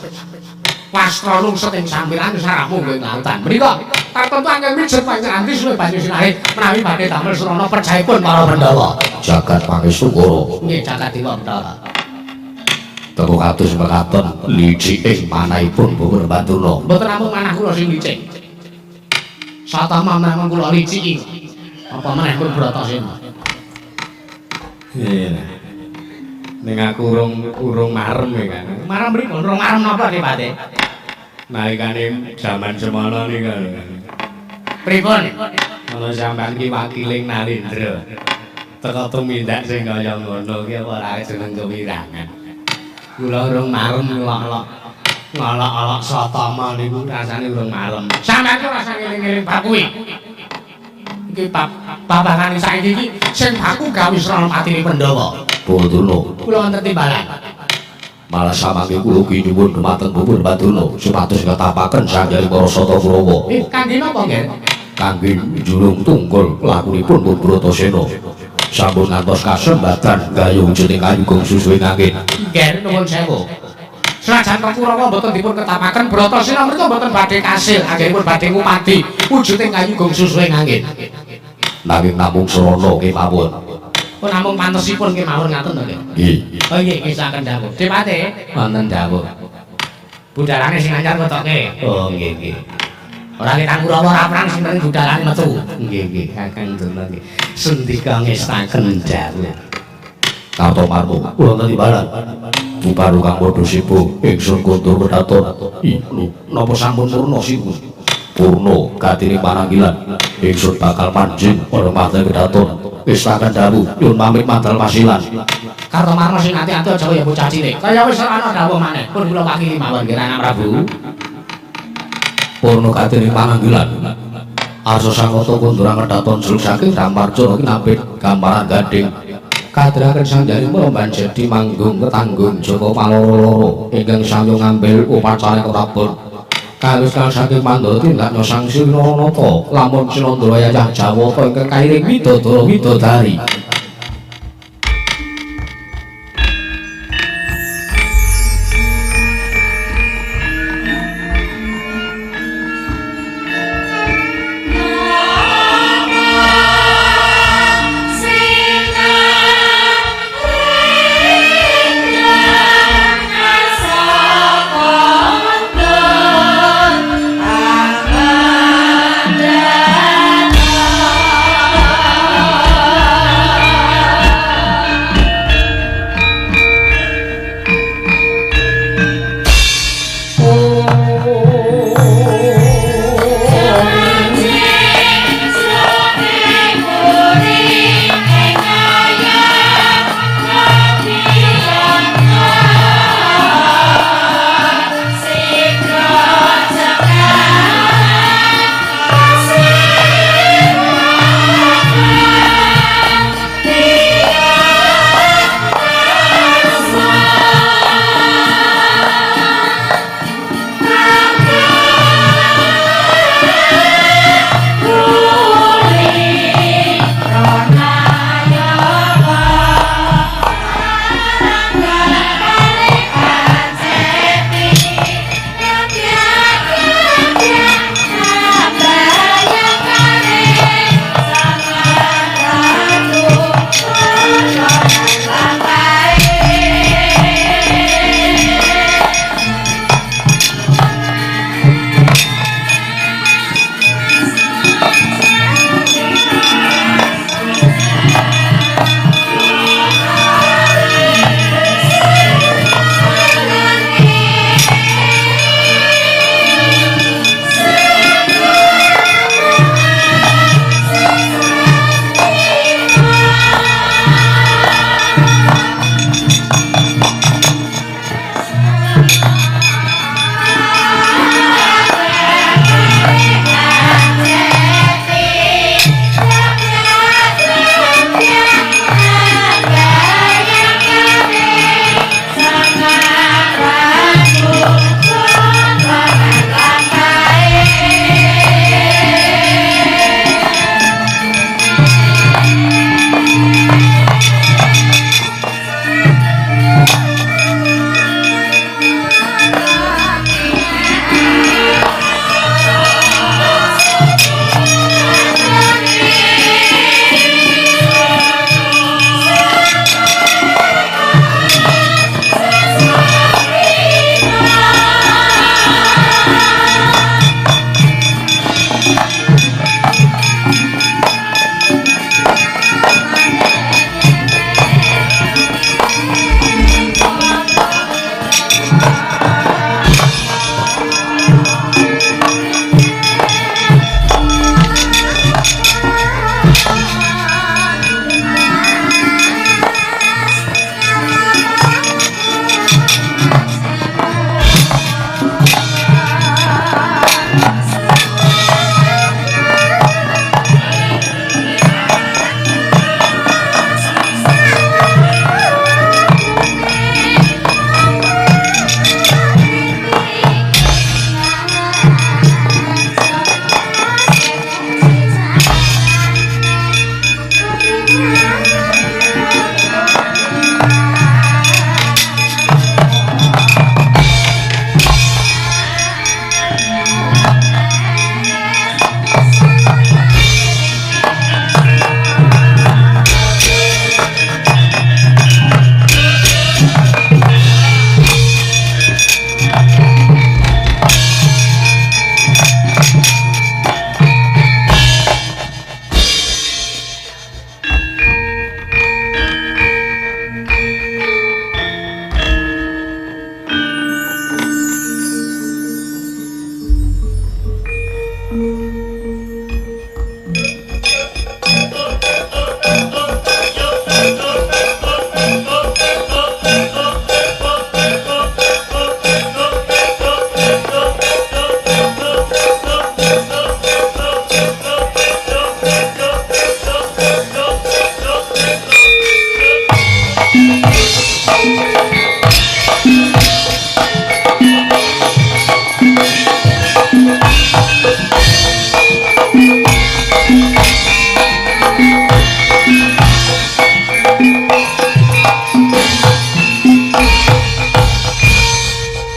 Wastra lungset ing sampiran sarahmu nggih lautan. Menika tartemtu anggen mijet panjenengan suwe banyu sinahe menawi badhe damel surana percayaipun para Pandhawa. jagat pangestu koro Nggih jagat dewa Bathara. teko kados mekaten liciking manahipun Bapak Durna Mboten namung manah kula sing licik. Satama namung kula liciki. Apa meneh pun Bratasena. Iya. Ning aku urung marem ya kan. Marem mripun, urung marem napa Dewate? Nalikane jaman semana nika. Pripun? Ana sampean ki wakiling Narendra. Teka tumindak sing kaya ngono ki ora jeneng kewirangan. Kula urung marem ngolok-olok Satama niku rasane urung marem. Sampeyan ki rasa ngeling-eling bab kuwi. Iki babagan saiki iki sing baku gawe srana patine Pandhawa. Bapak Durna Kula wonten timbalan. malah samangke kula ki nyuwun dumateng Bapak Durna supados ngetapaken sanggaring para sata Kurawa Kangge napa nggih? kangge julung tunggul lakunipun Bapak Bratasena sampun ngantos kasembatan gayuh wujuding kayu gong susu ing angin Nggih nuwun sewu. Senajan Kurawa mboten dipun ketapaken Bratasena menika mboten badhe kasil anggenipun badhe ngupadi wujuding kayu gong susu ing angin. nanging namung sarana kemawon Oh namung pantosipun kemawon ngaten to nggih. nggih Oh nggih ngisaken dawuh. Dewate wonten dawuh. Budalane sing anyar ngetoke. Oh nggih nggih. Ora kita Kurawa ora perang sing penting budalane metu. Nggih nggih. Kakang Durna nggih. Sendika ngestaken dawuh. Karto marmo wonten timbalan. Buparu kang padha sibuk ingsun kuntur kedaton. Lho, napa sampun purna sipun? Purna katine pananggilan. Ingsun bakal manjing ora mate kedaton. Istakan dawuh nyun pamit mantel masilan. Karto marmo sing ati-ati aja ya bocah cilik. Kaya wis ana dawuh maneh. Pun kula pakili mawon Kirana Prabu. Purna katine pananggilan. Arsa sangkata kundurang kedaton jeluk saking Ramarjana kinapit gambaran gading. Kadraken sang jari mromban jadi manggung ketanggung Joko Paloro ingkang sayo ngambil upacara kerabut kalus kang saking Pandhawa tindak nyosang Siranata lamun Sinandra yayah Jawata ingkang kairing widodara widodari